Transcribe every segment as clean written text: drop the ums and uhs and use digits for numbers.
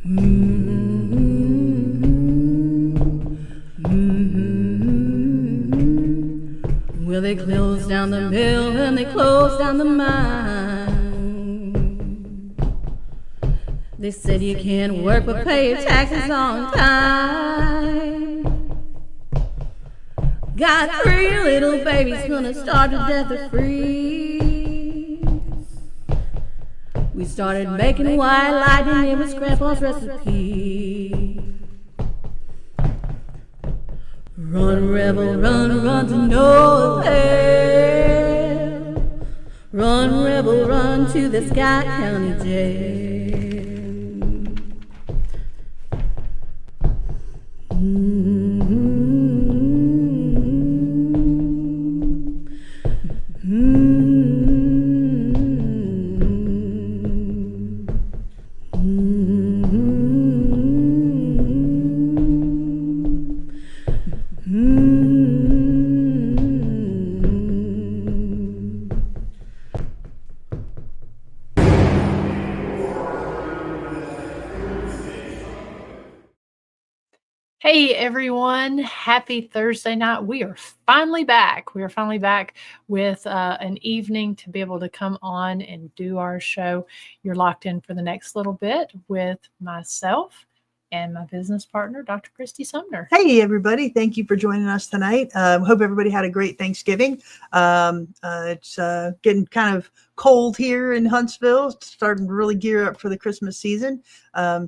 Well, they closed down the mill and they closed down the mine. They said you can't work but pay your taxes on time. Got 3 little babies gonna starve to death or freeze. We started making white lightning, it was Grandpa's recipe. Run, rebel, run, run to no avail. Run, rebel, run to the Scott County Jail. Hey everyone, happy Thursday night. We are finally back. We are finally back with an evening to be able to come on and do our show. You're locked in for the next little bit with myself and my business partner, Dr. Christy Sumner. Hey everybody, thank you for joining us tonight. Hope everybody had a great Thanksgiving. It's getting kind of cold here in Huntsville. It's starting to really gear up for the Christmas season.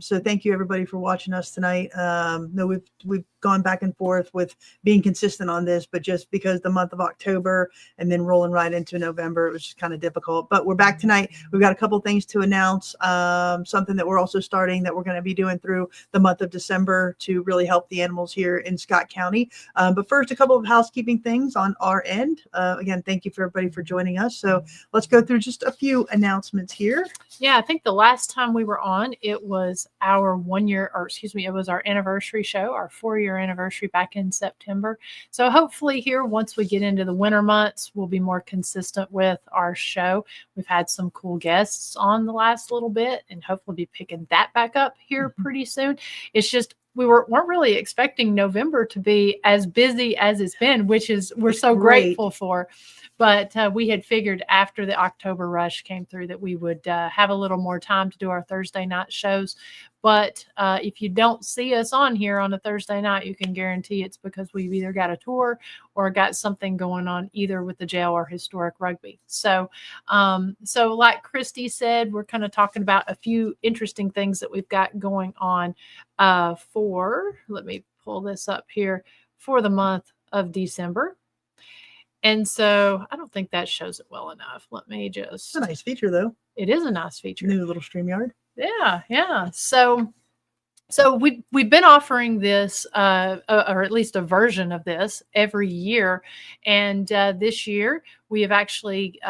So thank you everybody for watching us tonight. No, we've gone back and forth with being consistent on this, but just because the month of October and then rolling right into November, it was just kind of difficult. But we're back tonight. We've got a couple things to announce. Something that we're also starting that we're going to be doing through the month of December to really help the animals here in Scott County. But first, a couple of housekeeping things on our end. Again, thank you for everybody for joining us. So let's go through just a few announcements here. Yeah, I think the last time we were on, it was our it was our anniversary show, our 4-year anniversary back in September. So hopefully here, once we get into the winter months, we'll be more consistent with our show. We've had some cool guests on the last little bit and hopefully be picking that back up here pretty soon. It's just, we weren't really expecting November to be as busy as it's been, which is we're so grateful for. But we had figured after the October rush came through that we would have a little more time to do our Thursday night shows. But if you don't see us on here on a Thursday night, you can guarantee it's because we've either got a tour or got something going on either with the jail or historic rugby. So like Christy said, we're kind of talking about a few interesting things that we've got going on let me pull this up here, for the month of December. And so I don't think that shows it well enough. Let me just. It's a nice feature, though. It is a nice feature. New little StreamYard. Yeah. So we've been offering this, or at least a version of this, every year. And this year we have actually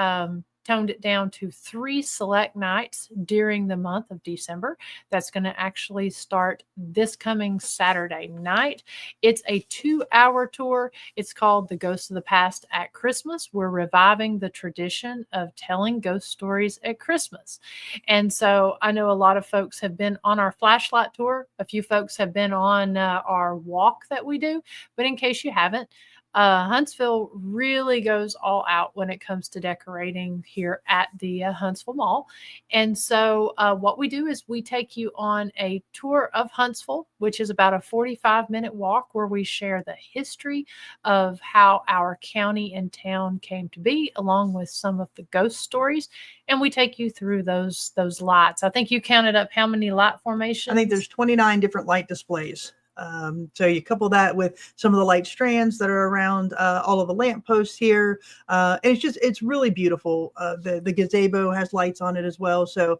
toned it down to 3 select nights during the month of December. That's going to actually start this coming Saturday night. It's a 2-hour tour. It's called The Ghosts of the Past at Christmas. We're reviving the tradition of telling ghost stories at Christmas. And so I know a lot of folks have been on our flashlight tour. A few folks have been on our walk that we do. But in case you haven't, Huntsville really goes all out when it comes to decorating here at the Huntsville Mall. And so what we do is we take you on a tour of Huntsville, which is about a 45-minute walk where we share the history of how our county and town came to be, along with some of the ghost stories. And we take you through those lights. I think you counted up how many light formations? I think there's 29 different light displays. So you couple that with some of the light strands that are around all of the lampposts here. And it's really beautiful. The gazebo has lights on it as well. So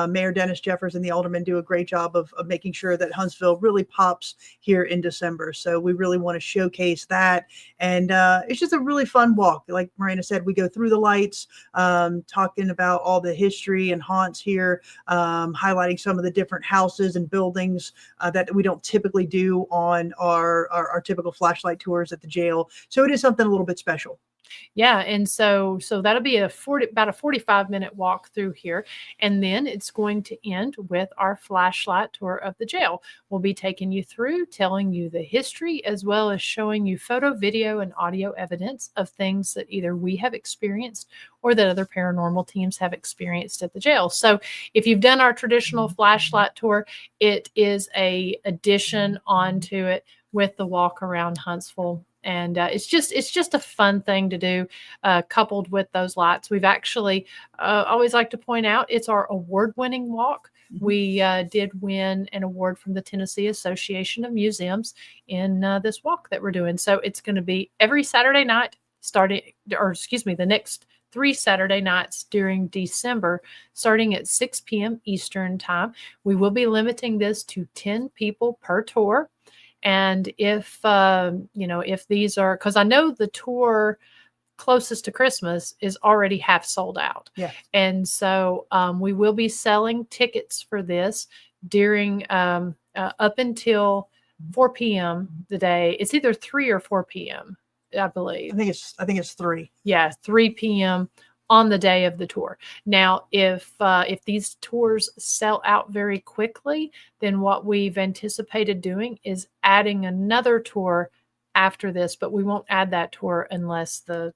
Mayor Dennis Jeffers and the aldermen do a great job of making sure that Huntsville really pops here in December. So we really want to showcase that. And it's just a really fun walk. Like Marina said, we go through the lights, talking about all the history and haunts here, highlighting some of the different houses and buildings that we don't typically do on our typical flashlight tours at the jail. So it is something a little bit special. Yeah, and so that'll be about a 45-minute walk through here, and then it's going to end with our flashlight tour of the jail. We'll be taking you through, telling you the history, as well as showing you photo, video, and audio evidence of things that either we have experienced or that other paranormal teams have experienced at the jail. So if you've done our traditional flashlight tour, it is a addition onto it with the walk around Huntsville. And it's just a fun thing to do, coupled with those lights. We've actually always like to point out it's our award-winning walk. We did win an award from the Tennessee Association of Museums in this walk that we're doing. So it's going to be every Saturday night, the next 3 Saturday nights during December, starting at 6 p.m. Eastern time. We will be limiting this to 10 people per tour. And if these are, because I know the tour closest to Christmas is already half sold out. Yeah. And so we will be selling tickets for this during up until 4 p.m. the day. It's either 3 or 4 p.m., I believe. I think it's 3. Yeah, 3 p.m. on the day of the tour. Now, if these tours sell out very quickly, then what we've anticipated doing is adding another tour after this, but we won't add that tour unless the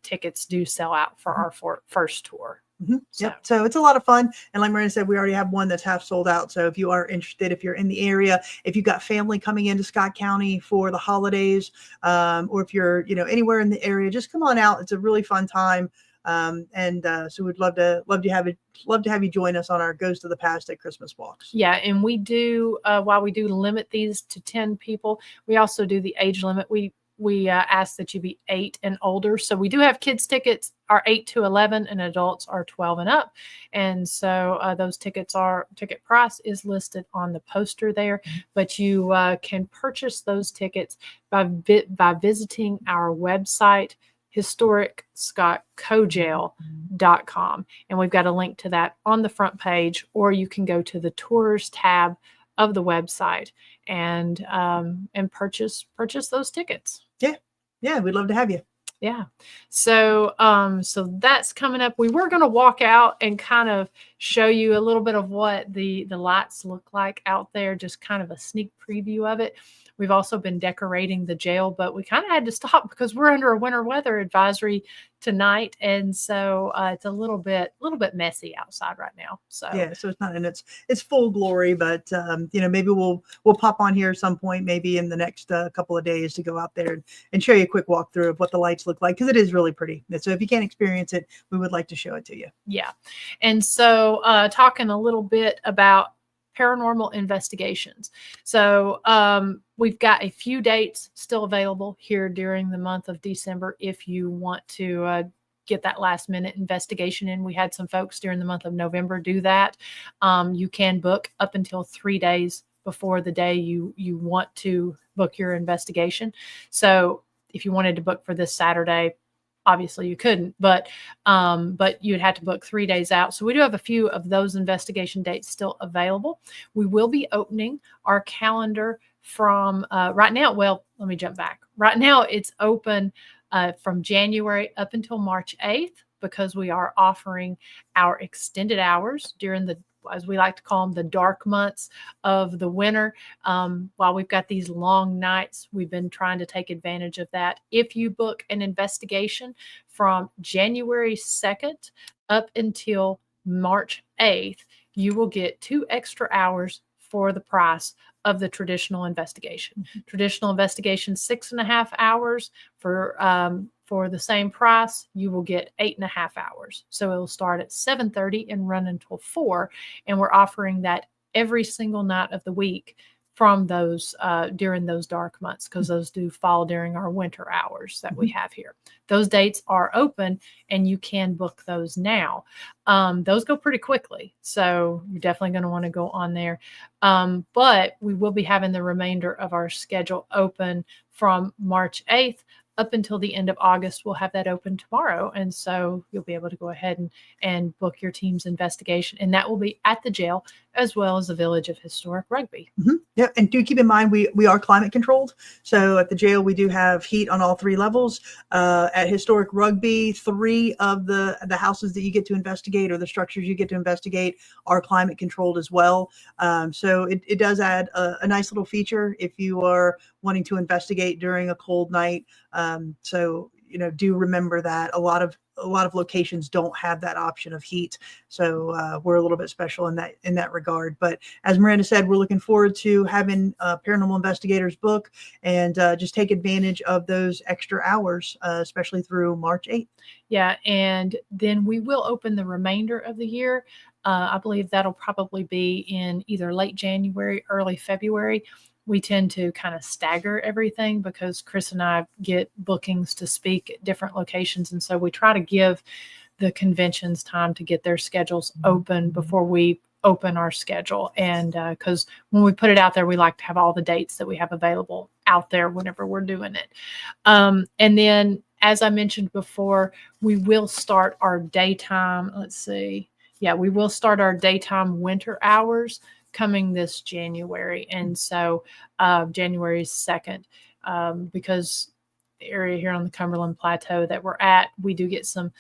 tickets do sell out for our first tour. Mm-hmm. Yep. So it's a lot of fun. And like Miranda said, we already have one that's half sold out. So if you are interested, if you're in the area, if you've got family coming into Scott County for the holidays, or if you're, anywhere in the area, just come on out. It's a really fun time. So we'd love to have you join us on our Ghost of the Past at Christmas walks. Yeah. And we do, while we do limit these to 10 people, we also do the age limit. We ask that you be 8 and older. So we do have kids tickets are 8 to 11 and adults are 12 and up. And so those ticket price is listed on the poster there, but you can purchase those tickets by visiting our website, historicscottcojail.com. And we've got a link to that on the front page, or you can go to the tours tab of the website and purchase those tickets. Yeah, we'd love to have you. Yeah. So that's coming up. We were going to walk out and kind of show you a little bit of what the lights look like out there, just kind of a sneak preview of it. We've also been decorating the jail, but we kind of had to stop because we're under a winter weather advisory tonight, and so it's a little bit messy outside right now. So yeah, so it's not in its full glory, but maybe we'll pop on here at some point, maybe in the next couple of days, to go out there and show you a quick walkthrough of what the lights look like, because it is really pretty. So if you can't experience it, we would like to show it to you. Yeah, and so talking a little bit about paranormal investigations. So we've got a few dates still available here during the month of December if you want to get that last minute investigation in. We had some folks during the month of November do that. You can book up until 3 days before the day you want to book your investigation. So if you wanted to book for this Saturday, obviously you couldn't, but you'd have to book 3 days out. So we do have a few of those investigation dates still available. We will be opening our calendar from right now. Well, let me jump back. Right now it's open from January up until March 8th, because we are offering our extended hours during the, as we like to call them, the dark months of the winter. While we've got these long nights, we've been trying to take advantage of that. If you book an investigation from January 2nd up until March 8th, you will get 2 extra hours for the price of the traditional investigation. Traditional investigation, 6.5 hours. For the same price, you will get 8.5 hours. So it will start at 7:30 and run until 4. And we're offering that every single night of the week from those during those dark months, because those do fall during our winter hours that we have here. Those dates are open and you can book those now. Those go pretty quickly, so you're definitely going to want to go on there. But we will be having the remainder of our schedule open from March 8th up until the end of August. We'll have that open tomorrow. And so you'll be able to go ahead and book your team's investigation. And that will be at the jail as well as the Village of Historic Rugby. Yeah, and do keep in mind we are climate controlled. So at the jail we do have heat on all 3 levels. At Historic Rugby, 3 of the houses that you get to investigate or the structures you get to investigate are climate controlled as well. So it does add a nice little feature if you are wanting to investigate during a cold night. So do remember that a lot of locations don't have that option of heat. So we're a little bit special in that regard. But as Miranda said, we're looking forward to having paranormal investigators book and just take advantage of those extra hours, especially through March 8th. Yeah. And then we will open the remainder of the year. I believe that'll probably be in either late January, early February. We tend to kind of stagger everything because Chris and I get bookings to speak at different locations. And so we try to give the conventions time to get their schedules open before we open our schedule. And because when we put it out there, we like to have all the dates that we have available out there whenever we're doing it. And then, as I mentioned before, we will start our daytime. Let's see. Yeah, we will start our daytime winter hours coming this January. And so January 2nd, because the area here on the Cumberland Plateau that we're at, we do get some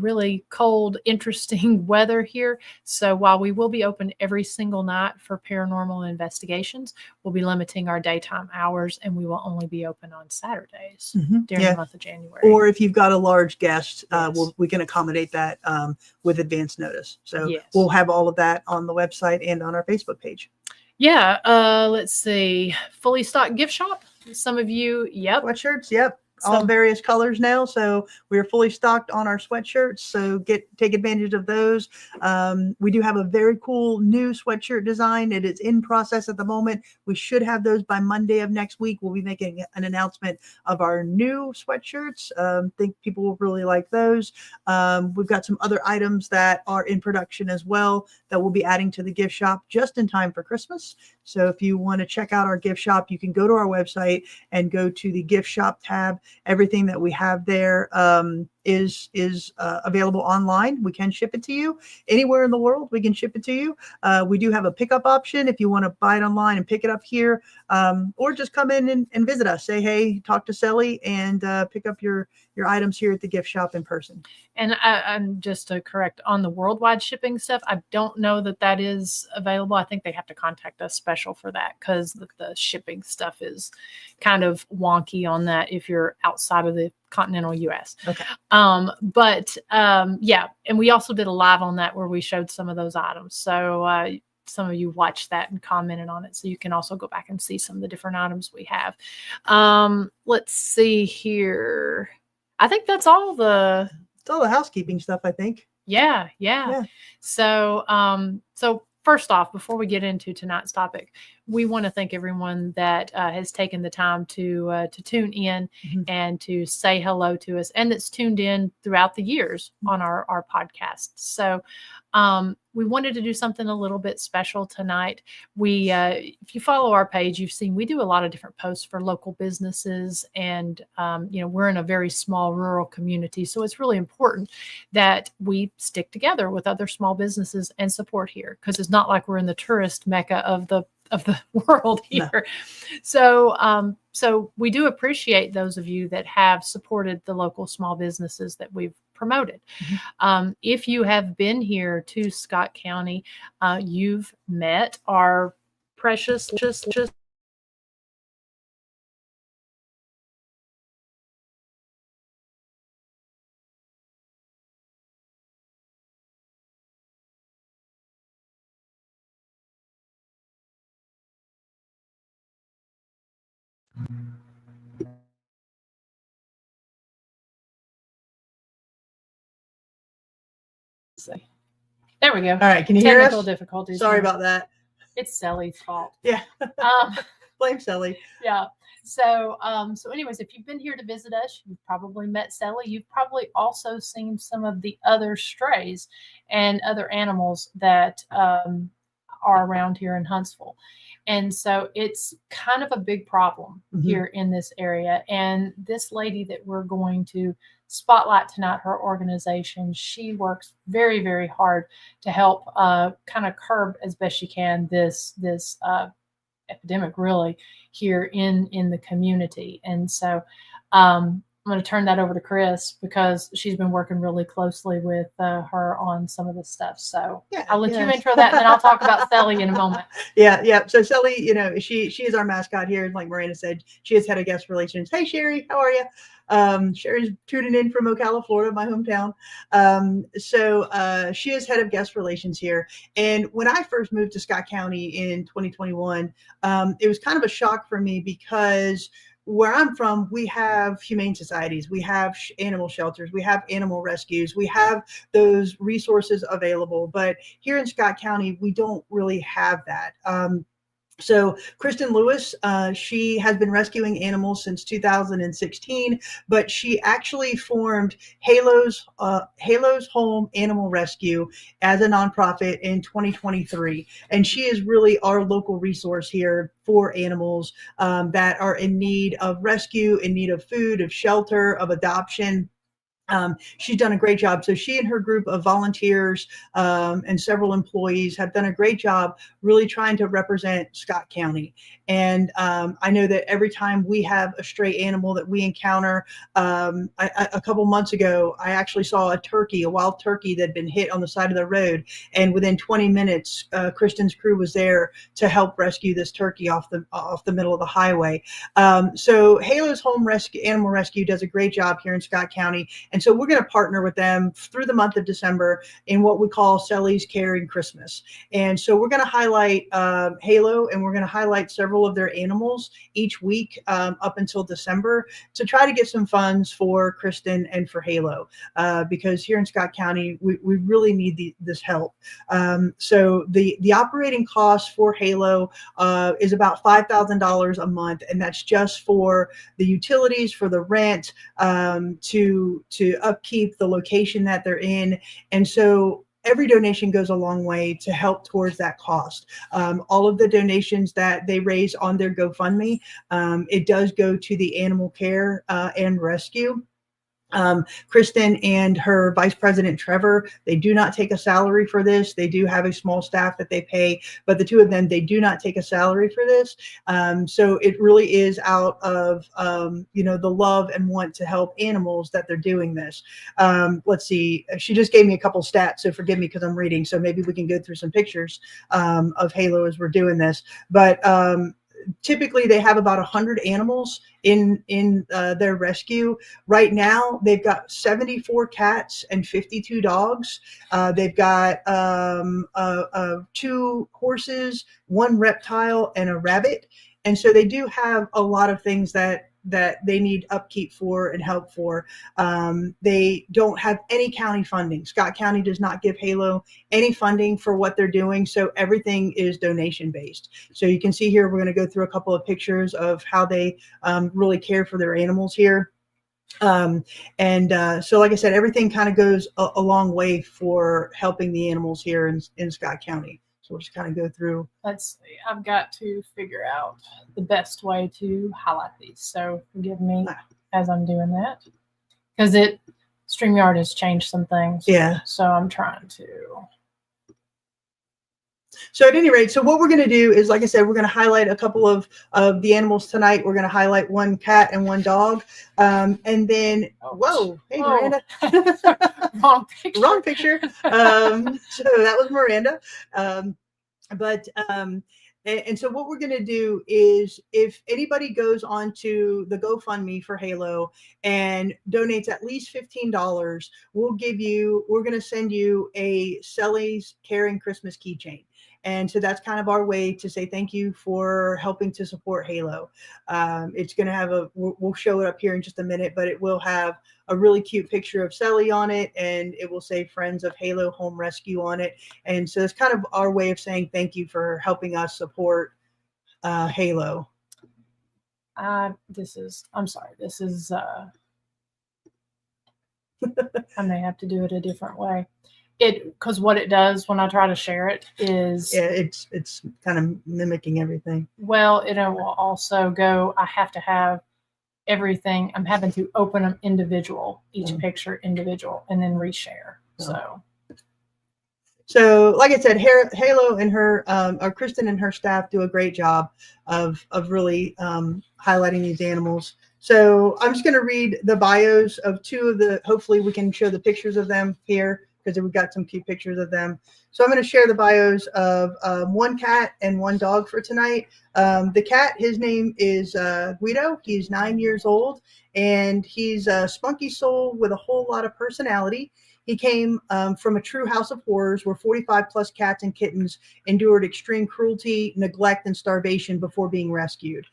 really cold, interesting weather here. So while we will be open every single night for paranormal investigations, we'll be limiting our daytime hours, and we will only be open on Saturdays during the month of January. Or if you've got a large guest, we can accommodate that with advance notice. So we'll have all of that on the website and on our Facebook page. Yeah. Let's see. Fully stocked gift shop. Some of you, sweatshirts, all various colors now. So we're fully stocked on our sweatshirts. So take advantage of those. We do have a very cool new sweatshirt design. It is in process at the moment. We should have those by Monday of next week. We'll be making an announcement of our new sweatshirts. Think people will really like those. We've got some other items that are in production as well that we'll be adding to the gift shop just in time for Christmas. So if you want to check out our gift shop, you can go to our website and go to the gift shop tab. Everything that we have there is available online. We can ship it to you anywhere in the world. We can ship it to you. We do have a pickup option if you want to buy it online and pick it up here, or just come in and visit us. Say hey, talk to Celly, and pick up your items here at the gift shop in person. And I'm just to correct on the worldwide shipping stuff. I don't know that is available. I think they have to contact us special for that because the shipping stuff is kind of wonky on that if you're outside of the continental US. Okay. Yeah. And we also did a live on that where we showed some of those items. So some of you watched that and commented on it. So you can also go back and see some of the different items we have. Let's see here. I think that's all the housekeeping stuff, I think. Yeah. So first off, before we get into tonight's topic, we want to thank everyone that has taken the time to tune in and to say hello to us, and that's tuned in throughout the years on our podcast. So we wanted to do something a little bit special tonight. If you follow our page, you've seen we do a lot of different posts for local businesses, and we're in a very small rural community, so it's really important that we stick together with other small businesses and support here, because it's not like we're in the tourist mecca of the world here. No. So we do appreciate those of you that have supported the local small businesses that we've promoted. If you have been here to Scott County, you've met our precious There we go. All right. Can you hear us? Technical difficulties. Sorry about that. It's Celly's fault. Yeah. Blame Celly. Yeah. So anyways, if you've been here to visit us, you've probably met Celly. You've probably also seen some of the other strays and other animals that are around here in Huntsville. And so it's kind of a big problem here in this area. And this lady that we're going to spotlight tonight, her organization, she works very, very hard to help kind of curb as best she can this epidemic really here in the community. And so I'm going to turn that over to Chris because she's been working really closely with her on some of this stuff. So Yeah, I'll let you intro that, and then I'll talk about Celly in a moment. Yeah. So Celly, she is our mascot here. Like Miranda said, she is head of guest relations. Hey, Sherry, how are you? Sherry's tuning in from Ocala, Florida, my hometown. So she is head of guest relations here. And when I first moved to Scott County in 2021, it was kind of a shock for me because where I'm from, we have humane societies, we have animal shelters, we have animal rescues, we have those resources available. But here in Scott County, we don't really have that. So Kristen Lewis, she has been rescuing animals since 2016, but she actually formed Halo's Home Animal Rescue as a nonprofit in 2023. And she is really our local resource here for animals that are in need of rescue, in need of food, of shelter, of adoption. She's done a great job. So she and her group of volunteers and several employees have done a great job really trying to represent Scott County. And I know that every time we have a stray animal that we encounter, a couple months ago, I actually saw a wild turkey that had been hit on the side of the road. And within 20 minutes, Kristen's crew was there to help rescue this turkey off the middle of the highway. So Halo's Home Animal Rescue does a great job here in Scott County. And so we're going to partner with them through the month of December in what we call Celly's Caring Christmas. And so we're going to highlight Halo, and we're going to highlight several of their animals each week up until December to try to get some funds for Kristen and for Halo because here in Scott County, we really need this help. So the operating cost for Halo is about $5,000 a month, and that's just for the utilities, for the rent, to upkeep the location that they're in. And so every donation goes a long way to help towards that cost. All of the donations that they raise on their GoFundMe, it does go to the animal care and rescue. Kristen and her vice president, Trevor, they do not take a salary for this. They do have a small staff that they pay, but the two of them, they do not take a salary for this. So it really is out of, the love and want to help animals that they're doing this. Let's see. She just gave me a couple stats, so forgive me because I'm reading. So maybe we can go through some pictures of Halo as we're doing this. But typically they have about 100 animals in their rescue. Right now, they've got 74 cats and 52 dogs. They've got 2 horses, 1 reptile, and a rabbit. And so they do have a lot of things that they need upkeep for and help for. They don't have any county funding. Scott County does not give Halo any funding for what they're doing, so everything is donation based. So you can see here, we're going to go through a couple of pictures of how they really care for their animals here. So like I said, everything kind of goes a long way for helping the animals here in Scott County. So we'll just kind of go through. Let's see. I've got to figure out the best way to highlight these. So forgive me as I'm doing that because StreamYard has changed some things. Yeah. So I'm trying to. So at any rate, so what we're going to do is, like I said, we're going to highlight a couple of the animals tonight. We're going to highlight 1 cat and 1 dog. And then, hey, Miranda. Wrong picture. Wrong picture. So that was Miranda. And so what we're going to do is, if anybody goes on to the GoFundMe for Halo and donates at least $15, we're going to send you a Celly's Caring Christmas keychain. And so that's kind of our way to say thank you for helping to support Halo. It's going to have we'll show it up here in just a minute, but it will have a really cute picture of Celly on it, and it will say Friends of Halo Home Rescue on it. And so it's kind of our way of saying thank you for helping us support Halo. I'm sorry. This is, I may have to do it a different way. because what it does when I try to share it is, Yeah, it's kind of mimicking everything. well, it will also go, I have to have everything. I'm having to open them individual, each picture individual, and then reshare. So, like I said, Halo and her, or Kristen and her staff do a great job of really highlighting these animals. So I'm just going to read the bios of two of the, hopefully we can show the pictures of them here because we've got some cute pictures of them. So I'm going to share the bios of one cat and one dog for tonight. The cat, his name is Guido. He's 9 years old, and he's a spunky soul with a whole lot of personality. He came from a true house of horrors where 45 plus cats and kittens endured extreme cruelty, neglect, and starvation before being rescued.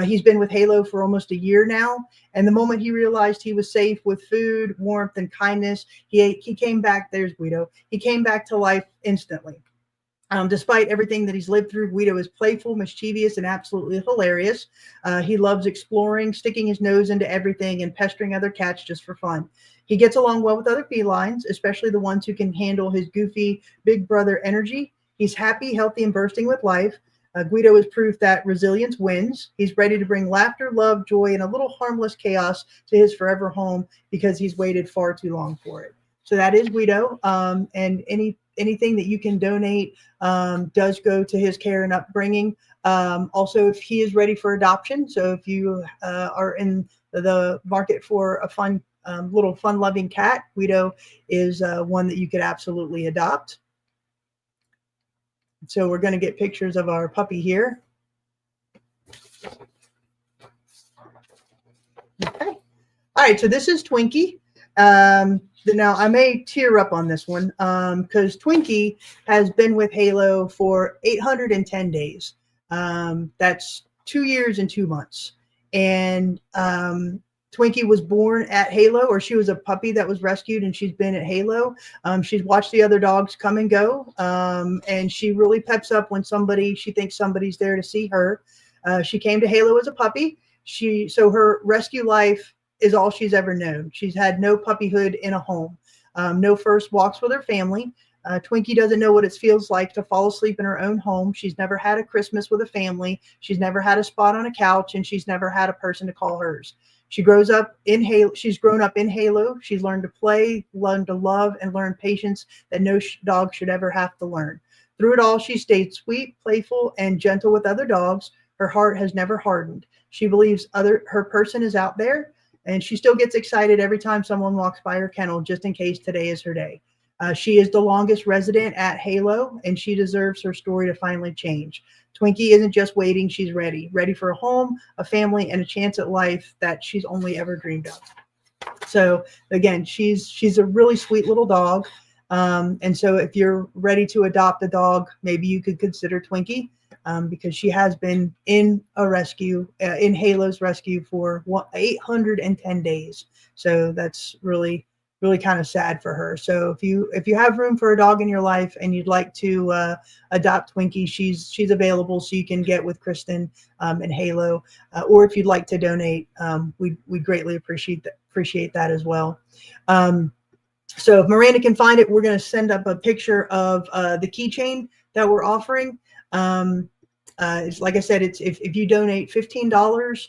He's been with Halo for almost a year now, and the moment he realized he was safe with food, warmth, and kindness, he came back. There's Guido. He came back to life instantly. Despite everything that he's lived through, Guido is playful, mischievous, and absolutely hilarious. He loves exploring, sticking his nose into everything, and pestering other cats just for fun. He gets along well with other felines, especially the ones who can handle his goofy big brother energy. He's happy, healthy, and bursting with life. Guido is proof that resilience wins. He's ready to bring laughter, love, joy, and a little harmless chaos to his forever home because he's waited far too long for it. So that is Guido, and anything that you can donate does go to his care and upbringing. Also, if he is ready for adoption, so if you are in the market for a fun, little fun-loving cat, Guido is one that you could absolutely adopt. So we're going to get pictures of our puppy here. Okay. All right, so this is Twinkie. Now, I may tear up on this one because Twinkie has been with Halo for 810 days. That's 2 years and 2 months. And Twinkie was born at Halo, or she was a puppy that was rescued, and she's been at Halo. She's watched the other dogs come and go, and she really peps up when she thinks somebody's there to see her. She came to Halo as a puppy. So her rescue life is all she's ever known. She's had no puppyhood in a home, no first walks with her family. Twinkie doesn't know what it feels like to fall asleep in her own home. She's never had a Christmas with a family. She's never had a spot on a couch, and she's never had a person to call hers. She grows up in Halo. She's grown up in Halo. She's learned to play, learned to love, and learn patience that no dog should ever have to learn. Through it all, she stayed sweet, playful, and gentle with other dogs. Her heart has never hardened. She believes her person is out there, and she still gets excited every time someone walks by her kennel, just in case today is her day. She is the longest resident at Halo, and she deserves her story to finally change. Twinkie isn't just waiting, she's ready for a home, a family, and a chance at life that she's only ever dreamed of. So again, she's a really sweet little dog. And so if you're ready to adopt a dog, maybe you could consider Twinkie, because she has been in a rescue, in Halo's rescue for 810 days. So that's really kind of sad for her. So if you have room for a dog in your life and you'd like to adopt Twinkie, she's available, so you can get with Kristen and Halo, or if you'd like to donate, we greatly appreciate that as well. So if Miranda can find it, we're going to send up a picture of the keychain that we're offering. It's, like I said, it's if you donate $15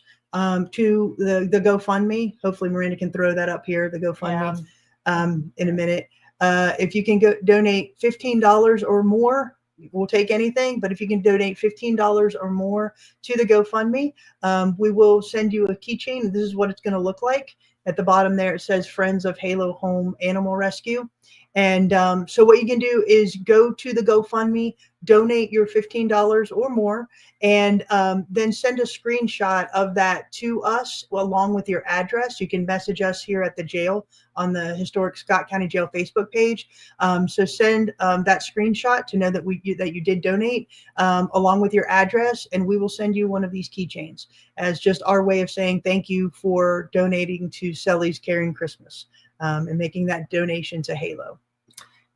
to the GoFundMe. Hopefully Miranda can throw that up here, the GoFundMe. In a minute. If you can donate $15 or more, we'll take anything. But if you can donate $15 or more to the GoFundMe, we will send you a keychain. This is what it's going to look like. At the bottom there, it says Friends of Halo Home Animal Rescue. And so what you can do is go to the GoFundMe, donate your $15 or more, and then send a screenshot of that to us along with your address. You can message us here at the jail on the Historic Scott County Jail Facebook page. So send that screenshot to know that you did donate, along with your address, and we will send you one of these keychains as just our way of saying thank you for donating to Celly's Caring Christmas, and making that donation to Halo.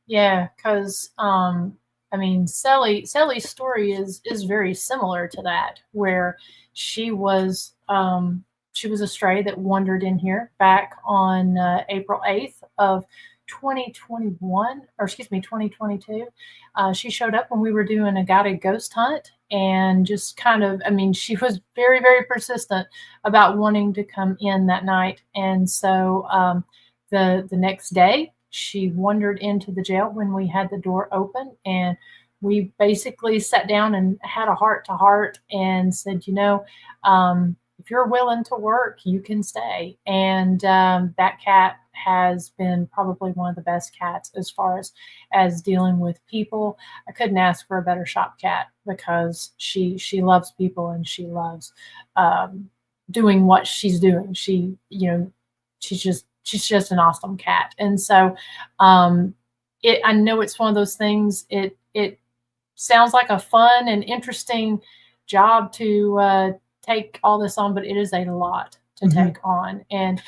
Yeah, because I mean, Celly's story is very similar to that, where she was a stray that wandered in here back on April 8th of 2021, or excuse me, 2022. She showed up when we were doing a guided ghost hunt, and just kind of, I mean, she was very, very persistent about wanting to come in that night. And so the next day, she wandered into the jail when we had the door open, and we basically sat down and had a heart to heart and said, if you're willing to work, you can stay. And that cat has been probably one of the best cats as far as dealing with people. I couldn't ask for a better shop cat, because she loves people, and she loves doing what she's doing. She's just an awesome cat. And so I know it's one of those things. It sounds like a fun and interesting job to take all this on, but it is a lot to take on. And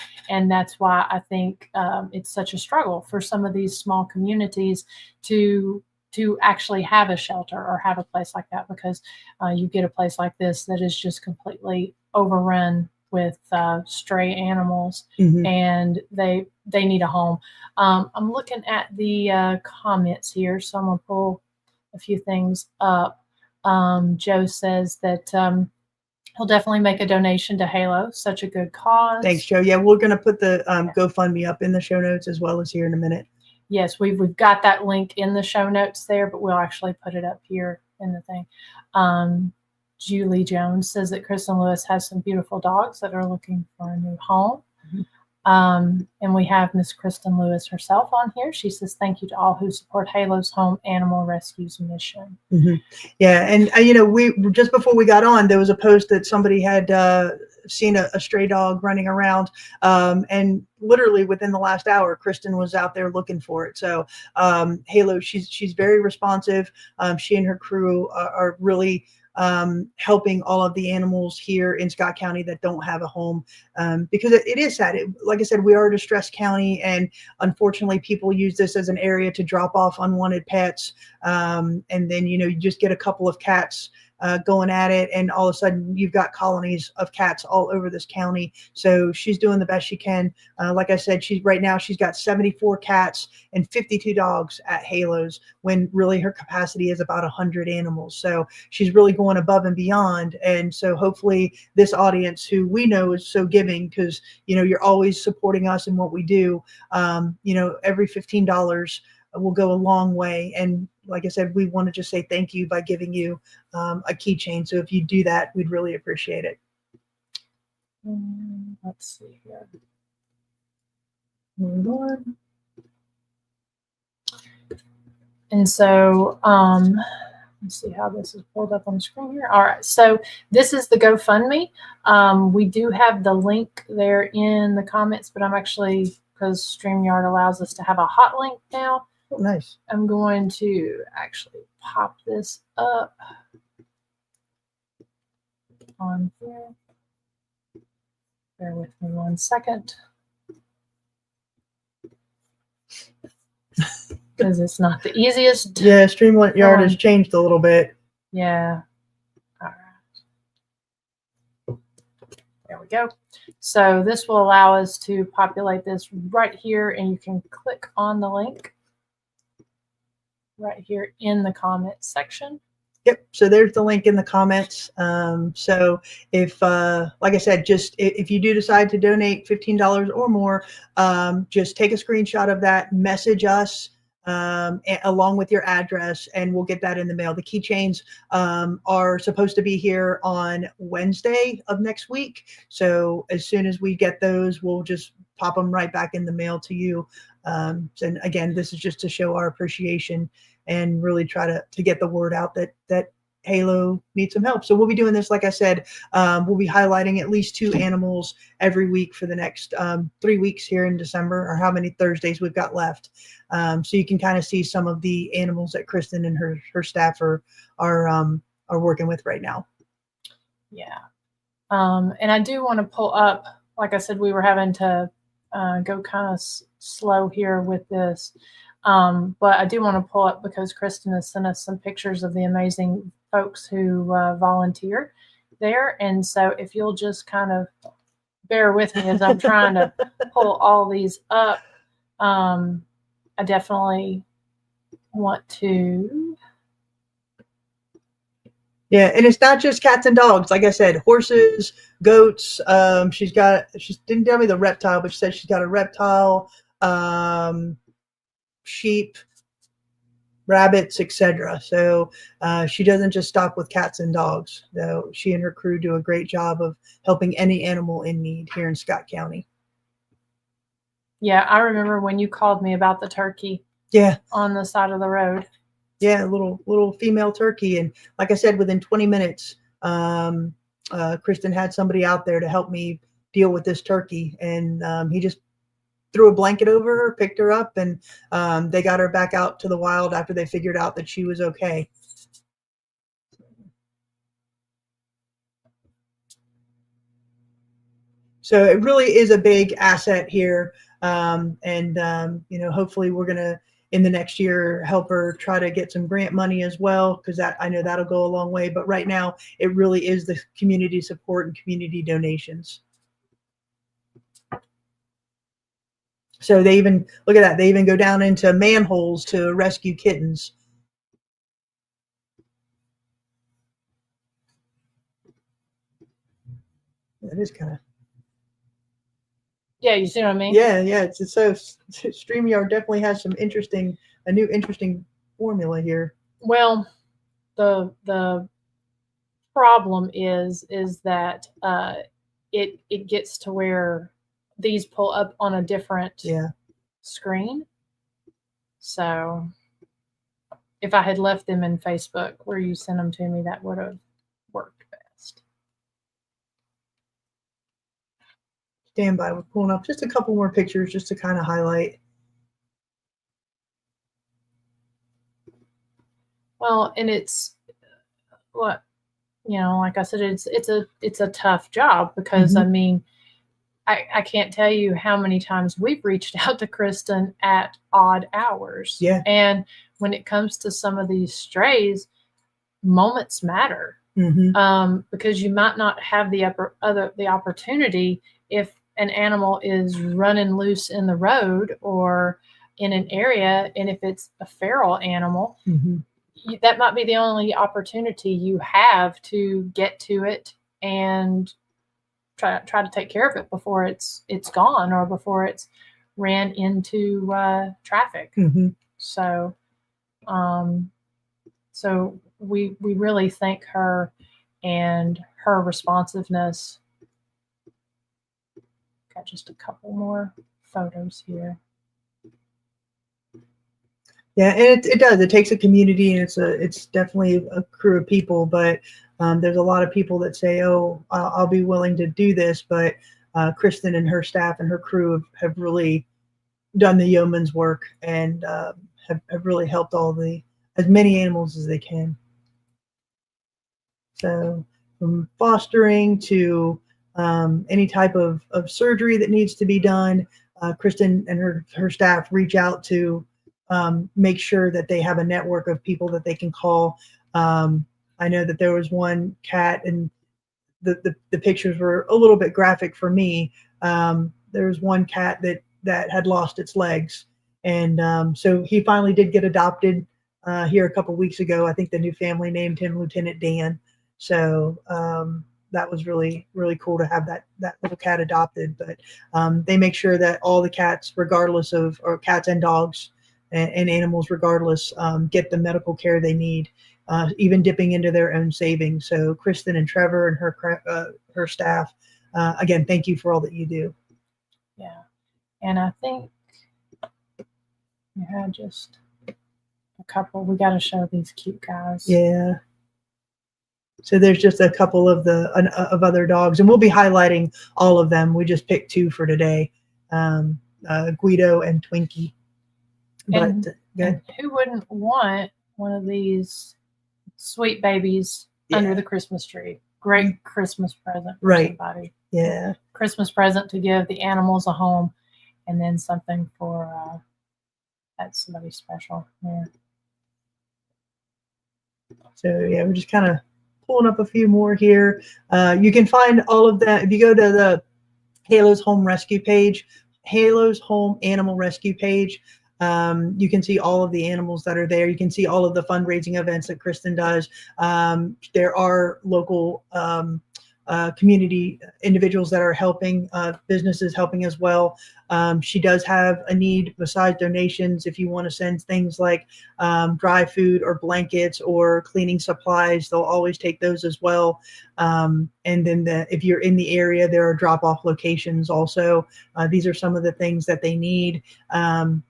that's why I think it's such a struggle for some of these small communities to actually have a shelter or have a place like that, because you get a place like this that is just completely overrun with stray animals, and they need a home. I'm looking at the comments here, so I'm gonna pull a few things up. Joe says that he'll definitely make a donation to Halo. Such a good cause. Thanks, Joe. Yeah, we're going to put the GoFundMe up in the show notes as well as here in a minute. Yes, we've got that link in the show notes there, but we'll actually put it up here in the thing. Julie Jones says that Kristen Lewis has some beautiful dogs that are looking for a new home. And we have Miss Kristen Lewis herself on here. She says, thank you to all who support Halo's Home Animal Rescue's mission. Yeah. And, we just before we got on, there was a post that somebody had seen a stray dog running around. And literally within the last hour, Kristen was out there looking for it. So Halo, she's very responsive. She and her crew are really helping all of the animals here in Scott County that don't have a home, because it is sad. Like I said, we are a distressed county, and unfortunately people use this as an area to drop off unwanted pets. And then, you just get a couple of cats going at it, and all of a sudden you've got colonies of cats all over this county. So she's doing the best she can. Like I said, she's got 74 cats and 52 dogs at Halo's, when really her capacity is about 100 animals. So she's really going above and beyond. And so hopefully this audience, who we know is so giving, because you're always supporting us in what we do, every $15 will go a long way. And like I said, we want to just say thank you by giving you a keychain. So if you do that, we'd really appreciate it. Let's see here. Move on. And so let's see how this is pulled up on the screen here. All right, so this is the GoFundMe. We do have the link there in the comments, but I'm actually, because StreamYard allows us to have a hot link now, Oh, nice. I'm going to actually pop this up on here. Bear with me 1 second, because it's not the easiest. Yeah, StreamYard has changed a little bit. Yeah. All right. There we go. So this will allow us to populate this right here, and you can click on the link right here in the comments section. Yep. So there's the link in the comments. So if, like I said, just if you do decide to donate $15 or more, just take a screenshot of that, message us along with your address, and we'll get that in the mail. The keychains are supposed to be here on Wednesday of next week. So as soon as we get those, we'll just pop them right back in the mail to you. And again, this is just to show our appreciation and really try to get the word out that Halo needs some help. So we'll be doing this, like I said, we'll be highlighting at least 2 animals every week for the next 3 weeks here in December, or how many Thursdays we've got left. So you can kind of see some of the animals that Kristen and her staff are working with right now. Yeah. And I do want to pull up, like I said, we were having to go kind of slow here with this. But I do want to pull up, because Kristen has sent us some pictures of the amazing folks who volunteer there. And so if you'll just kind of bear with me as I'm trying to pull all these up. I definitely want to. Yeah, and it's not just cats and dogs. Like I said, horses, goats. She didn't tell me the reptile, but she said she's got a reptile, sheep, rabbits, etc. So she doesn't just stop with cats and dogs. Though she and her crew do a great job of helping any animal in need here in Scott County. Yeah, I remember when you called me about the turkey. Yeah. On the side of the road. Yeah, little female turkey, and like I said, within 20 minutes, Kristen had somebody out there to help me deal with this turkey, and he just threw a blanket over her, picked her up, and they got her back out to the wild after they figured out that she was okay. So it really is a big asset here, and hopefully we're gonna, in the next year, help her try to get some grant money as well, because I know that'll go a long way. But right now, it really is the community support and community donations. So they even, look at that, they even go down into manholes to rescue kittens. That is kind of. Yeah, you see what I mean? Yeah, it's so StreamYard definitely has some a new interesting formula here. Well, the problem is that it gets to where these pull up on a different screen. So if I had left them in Facebook where you sent them to me, that would have worked best. Stand by, we're pulling up just a couple more pictures just to kind of highlight. Well, and it's what, like I said, it's a tough job because I mean, I can't tell you how many times we've reached out to Kristen at odd hours. Yeah. And when it comes to some of these strays, moments matter. Because you might not have the opportunity if an animal is running loose in the road or in an area, and if it's a feral animal, that might be the only opportunity you have to get to it and try to take care of it before it's gone or before it's ran into traffic. So so we really thank her and her responsiveness. Got just a couple more photos here. Yeah, and it does. It takes a community, and it's definitely a crew of people. But there's a lot of people that say, "Oh, I'll be willing to do this," but Kristen and her staff and her crew have really done the yeoman's work and have really helped as many animals as they can. So from fostering to any type of surgery that needs to be done, Kristen and her staff reach out to make sure that they have a network of people that they can call. I know that there was one cat, and the pictures were a little bit graphic for me. There was one cat that had lost its legs, and so he finally did get adopted here a couple weeks ago. I think the new family named him Lieutenant Dan. So that was really, really cool to have that little cat adopted. But they make sure that all the cats, regardless of, or cats and dogs and animals regardless, get the medical care they need, even dipping into their own savings. So Kristen and Trevor and her staff, again, thank you for all that you do. Yeah. And I think you had just a couple. We got to show these cute guys. Yeah. So there's just a couple of other dogs, and we'll be highlighting all of them. We just picked two for today, Guido and Twinkie. And who wouldn't want one of these sweet babies under the Christmas tree? Great Christmas present for somebody. Yeah. Christmas present to give the animals a home, and then something for that's somebody special. Yeah. So yeah, we're just kind of pulling up a few more here. You can find all of that if you go to the Halo's Home Rescue page, Halo's Home Animal Rescue page. You can see all of the animals that are there. You can see all of the fundraising events that Kristen does. There are local community individuals that are helping, businesses helping as well. She does have a need besides donations. If you want to send things like dry food or blankets or cleaning supplies, they'll always take those as well. And then if you're in the area, there are drop-off locations also. These are some of the things that they need.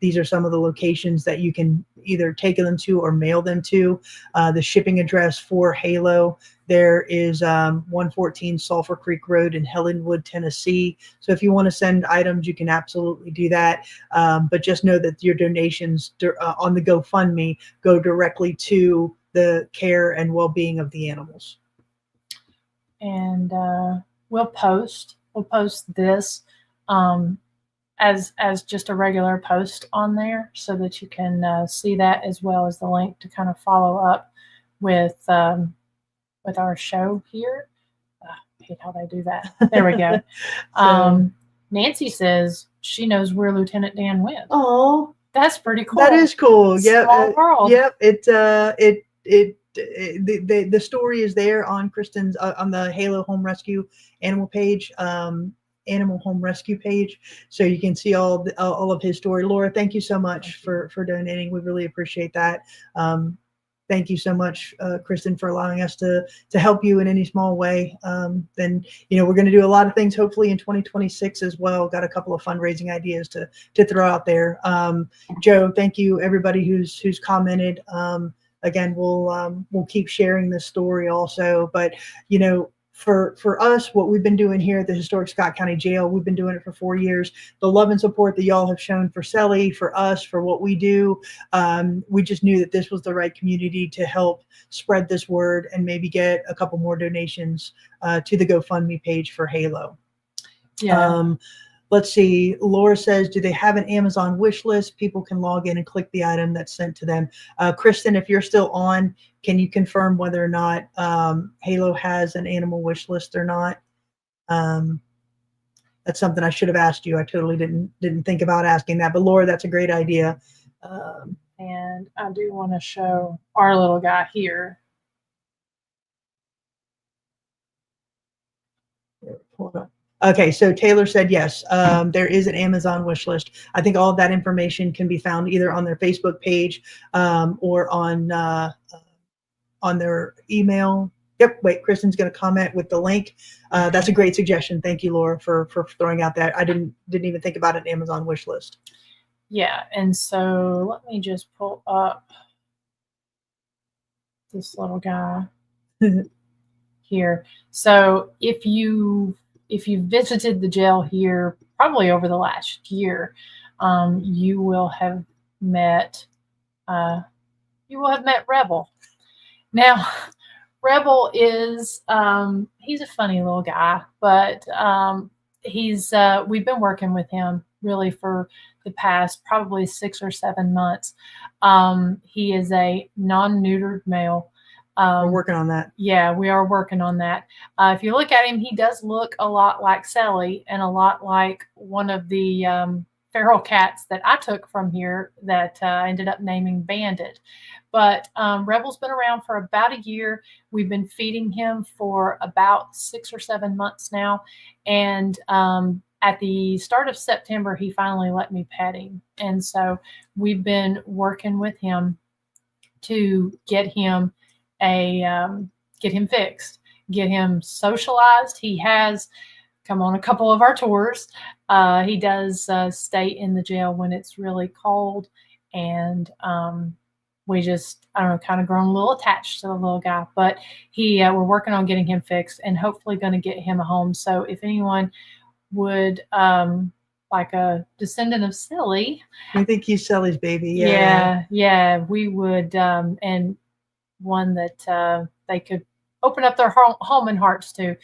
These are some of the locations that you can either take them to or mail them to. The shipping address for Halo, there is 114 Sulphur Creek Road in Helenwood, Tennessee. So if you want to send items, you can absolutely do that. But just know that your donations on the GoFundMe go directly to the care and well-being of the animals. And we'll post this as just a regular post on there, so that you can see that, as well as the link to kind of follow up with our show here. I hate how they do that. There we go. Nancy says she knows where Lieutenant Dan went. Oh, that's pretty cool. That is cool. Yeah. Small world. Yep. The story is there on Kristen's on the Halo Home Rescue animal page, animal home rescue page, so you can see all of his story. Laura, thank you so much for donating. We really appreciate that. Thank you so much, Kristen, for allowing us to help you in any small way. Then, we're going to do a lot of things hopefully in 2026 as well. Got a couple of fundraising ideas to throw out there. Joe, thank you everybody who's commented. Again, we'll keep sharing this story also, but for us, what we've been doing here at the Historic Scott County Jail, we've been doing it for 4 years. The love and support that y'all have shown for Celly, for us, for what we do, we just knew that this was the right community to help spread this word and maybe get a couple more donations to the GoFundMe page for Halo. Yeah. Let's see. Laura says, do they have an Amazon wish list? People can log in and click the item that's sent to them. Kristen, if you're still on, can you confirm whether or not Halo has an animal wish list or not? That's something I should have asked you. I totally didn't think about asking that. But Laura, that's a great idea. And I do want to show our little guy here. Hold on. Okay, so Taylor said yes, there is an Amazon wish list. I think all of that information can be found either on their Facebook page or on their email. Yep, wait, Kristen's going to comment with the link. That's a great suggestion. Thank you, Laura, for throwing out that. I didn't even think about an Amazon wish list. Yeah, and so let me just pull up this little guy here. So if you visited the jail here probably over the last year, you will have met Rebel. Now, Rebel is he's a funny little guy, but we've been working with him really for the past probably 6 or 7 months. He is a non-neutered male. We're working on that. Yeah, we are working on that. If you look at him, he does look a lot like Celly and a lot like one of the feral cats that I took from here that I ended up naming Bandit. But Rebel's been around for about a year. We've been feeding him for about 6 or 7 months now. And at the start of September, he finally let me pet him. And so we've been working with him to get him fixed, get him socialized. He has come on a couple of our tours. He does stay in the jail when it's really cold, and we just, I don't know, kind of grown a little attached to the little guy. But we're working on getting him fixed and hopefully going to get him a home. So if anyone would like a descendant of Celly, I think he's Celly's baby. Yeah, we would, and one that they could open up their home and hearts to.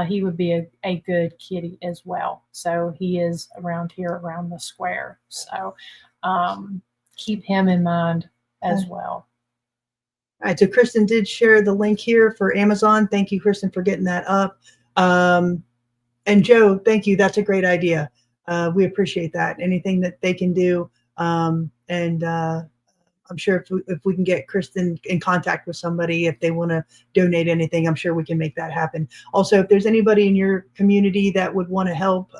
He would be a good kitty as well. So he is around here, around the square. So keep him in mind as well. All right, so Kristen did share the link here for Amazon. Thank you, Kristen, for getting that up. And Joe, thank you. That's a great idea. We appreciate that. Anything that they can do and I'm sure if we can get Kristen in contact with somebody, if they want to donate anything, I'm sure we can make that happen. Also, if there's anybody in your community that would want to help,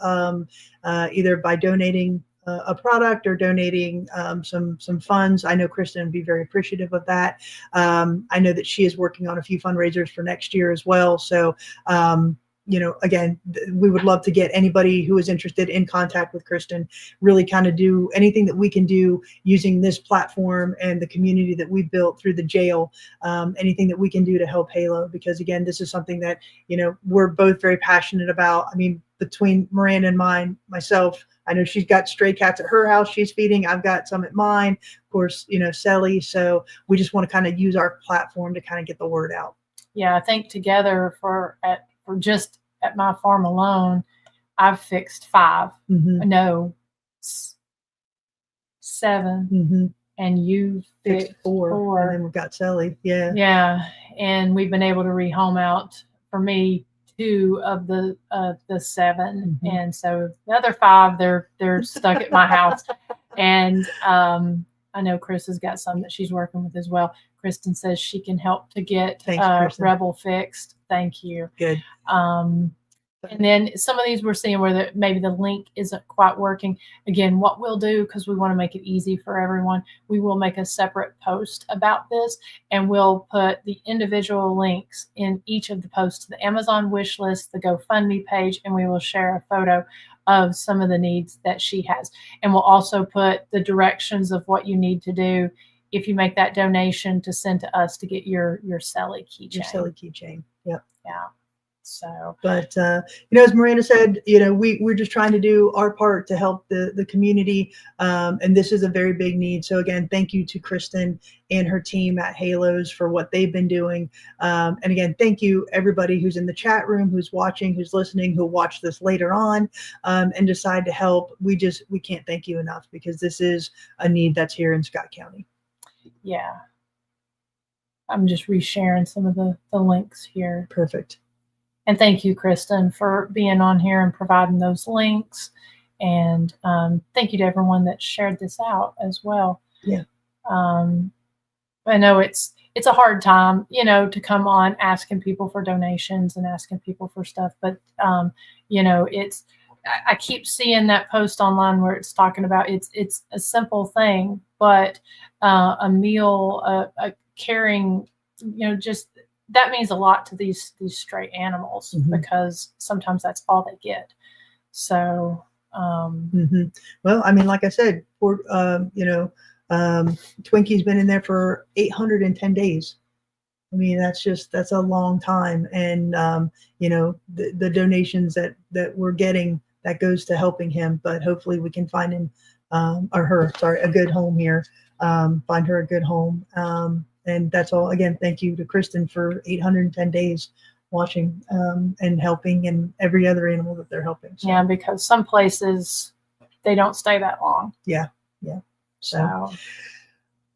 either by donating a product or donating some funds, I know Kristen would be very appreciative of that. I know that she is working on a few fundraisers for next year as well. So, again, we would love to get anybody who is interested in contact with Kristen, really kind of do anything that we can do using this platform and the community that we built through the jail, anything that we can do to help Halo, because again, this is something that, we're both very passionate about. I mean, between Miranda and myself, I know she's got stray cats at her house she's feeding. I've got some at mine, of course, Celly. So we just want to kind of use our platform to kind of get the word out. Yeah, I think together for just at my farm alone, I've fixed 5. Mm-hmm. No, 7. Mm-hmm. And you fixed 4. And then we've got Celly. Yeah. Yeah. And we've been able to rehome out, for me, 2 of the 7. Mm-hmm. And so the other 5, they're stuck at my house. And I know Chris has got some that she's working with as well. Kristen says she can help to get Rebel fixed. Thank you. Good. And then some of these we're seeing where maybe the link isn't quite working. Again, what we'll do, because we want to make it easy for everyone, we will make a separate post about this, and we'll put the individual links in each of the posts to the Amazon wish list, the GoFundMe page, and we will share a photo of some of the needs that she has. And we'll also put the directions of what you need to do if you make that donation to send to us to get your Celly keychain. Your Celly keychain. Yep. Yeah. So, but as Miranda said, we're just trying to do our part to help the community, and this is a very big need. So again, thank you to Kristen and her team at Halos for what they've been doing, and again, thank you everybody who's in the chat room, who's watching, who's listening, who'll watch this later on, and decide to help. We can't thank you enough, because this is a need that's here in Scott County. Yeah, I'm just resharing some of the links here. Perfect. And thank you, Kristen, for being on here and providing those links. And thank you to everyone that shared this out as well. Yeah. I know it's a hard time, to come on asking people for donations and asking people for stuff. But, I keep seeing that post online where it's talking about it's a simple thing, but a meal, a caring, just that means a lot to these stray animals, mm-hmm. because sometimes that's all they get. So, mm-hmm. Well, I mean, like I said, Twinkie's been in there for 810 days. I mean, that's a long time. And, the donations that we're getting, that goes to helping him, but hopefully we can find him, a good home here, find her a good home. And that's all. Again, thank you to Kristen for 810 days watching, and helping, and every other animal that they're helping. So. Yeah, because some places they don't stay that long. Yeah. So, all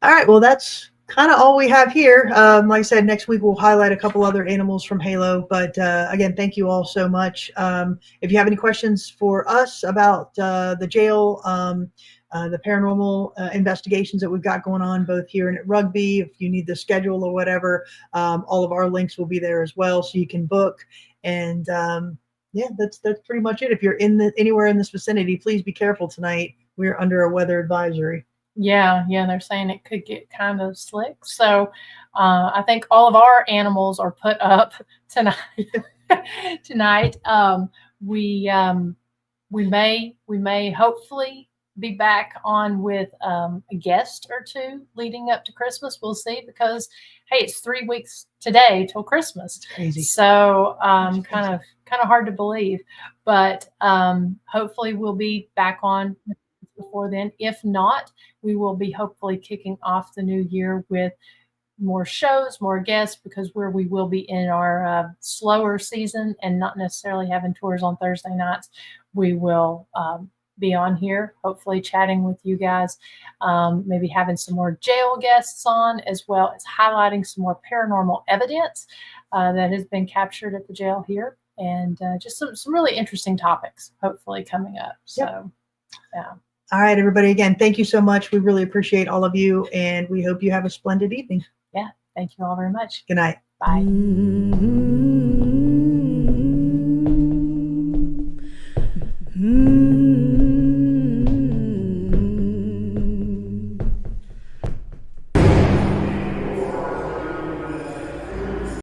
right. Well, that's kind of all we have here. Like I said, next week we'll highlight a couple other animals from Halo. But again, thank you all so much. If you have any questions for us about the jail, the paranormal investigations that we've got going on both here and at Rugby, if you need the schedule or whatever, all of our links will be there as well, so you can book. And that's pretty much it. If you're anywhere in this vicinity, please be careful tonight. We're under a weather advisory. Yeah, they're saying it could get kind of slick. So I think all of our animals are put up tonight. We may hopefully be back on with a guest or 2 leading up to Christmas. We'll see, because hey, it's 3 weeks today till Christmas. It's crazy. So kind of hard to believe, but hopefully we'll be back on before then. If not, we will be hopefully kicking off the new year with more shows, more guests, because we will be in our slower season and not necessarily having tours on Thursday nights. We will be on here, hopefully chatting with you guys, maybe having some more jail guests on, as well as highlighting some more paranormal evidence that has been captured at the jail here, and just some really interesting topics hopefully coming up. So, yep. Yeah. All right, everybody. Again, thank you so much. We really appreciate all of you, and we hope you have a splendid evening. Yeah. Thank you all very much. Good night. Bye. Mm-hmm.